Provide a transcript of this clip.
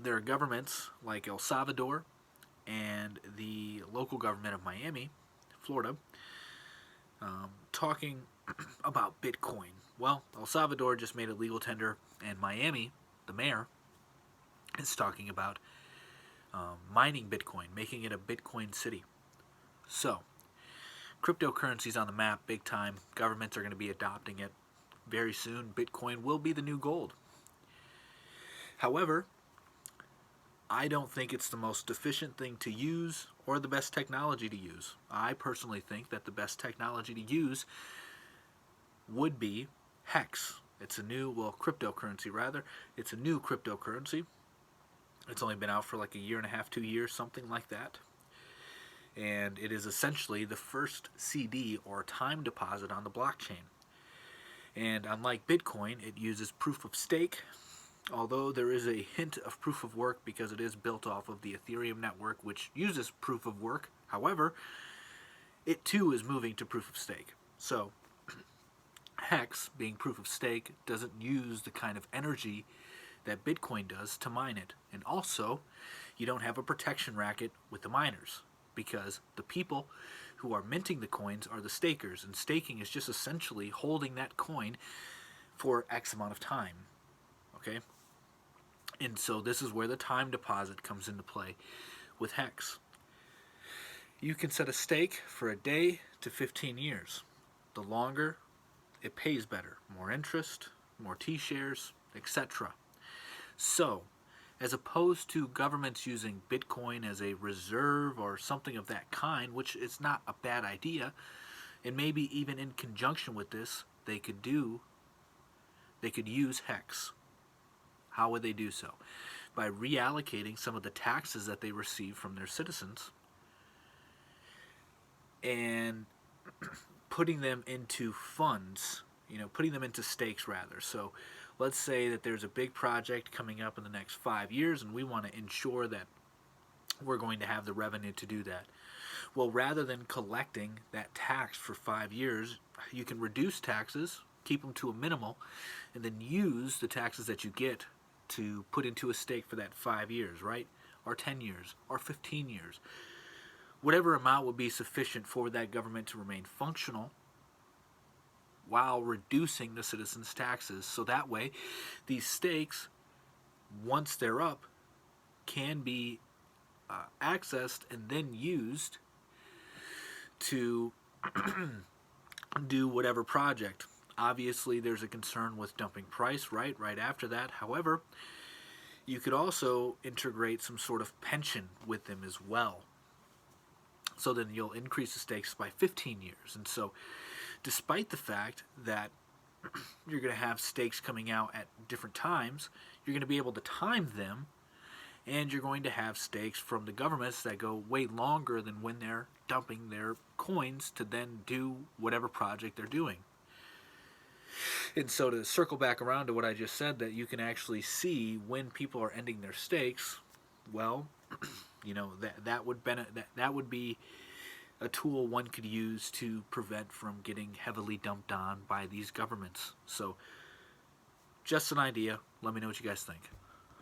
there are governments like El Salvador and the local government of Miami, Florida, talking about Bitcoin. Well, El Salvador just made a legal tender, and Miami, the mayor, is talking about mining Bitcoin, making it a Bitcoin city. So, cryptocurrency's on the map big time. Governments are going to be adopting it very soon. Bitcoin will be the new gold. However, I don't think it's the most efficient thing to use or the best technology to use. I personally think that the best technology to use would be Hex. It's a new, well, cryptocurrency rather. It's a new cryptocurrency. It's only been out for like a year and a half, 2 years, something like that. And it is essentially the first CD or time deposit on the blockchain. And unlike Bitcoin, it uses proof of stake, although there is a hint of proof of work because it is built off of the Ethereum network, which uses proof of work. However, it too is moving to proof of stake. So, Hex, being proof of stake, doesn't use the kind of energy that Bitcoin does to mine it. And also, you don't have a protection racket with the miners, because the people who are minting the coins are the stakers, and staking is just essentially holding that coin for X amount of time. Okay? And so this is where the time deposit comes into play with Hex. You can set a stake for a day to 15 years. The longer, it pays better. More interest, more T-shares, etc. So, as opposed to governments using Bitcoin as a reserve or something of that kind, which is not a bad idea, and maybe even in conjunction with this, they could use Hex. How would they do so? By reallocating some of the taxes that they receive from their citizens and putting them into funds, putting them into stakes rather. So let's say that there's a big project coming up in the next 5 years, and we want to ensure that we're going to have the revenue to do that. Well, rather than collecting that tax for 5 years, you can reduce taxes, keep them to a minimal, and then use the taxes that you get to put into a stake for that 5 years, right? Or 10 years, or 15 years. Whatever amount would be sufficient for that government to remain functional while reducing the citizens' taxes. So that way, these stakes, once they're up, can be accessed and then used to do whatever project. Obviously, there's a concern with dumping price, right after that. However, you could also integrate some sort of pension with them as well. So then you'll increase the stakes by 15 years. And so, despite the fact that you're going to have stakes coming out at different times, you're going to be able to time them, and you're going to have stakes from the governments that go way longer than when they're dumping their coins to then do whatever project they're doing. And so to circle back around to what I just said, that you can actually see when people are ending their stakes, well, that would be a tool one could use to prevent from getting heavily dumped on by these governments. So, just an idea. Let me know what you guys think.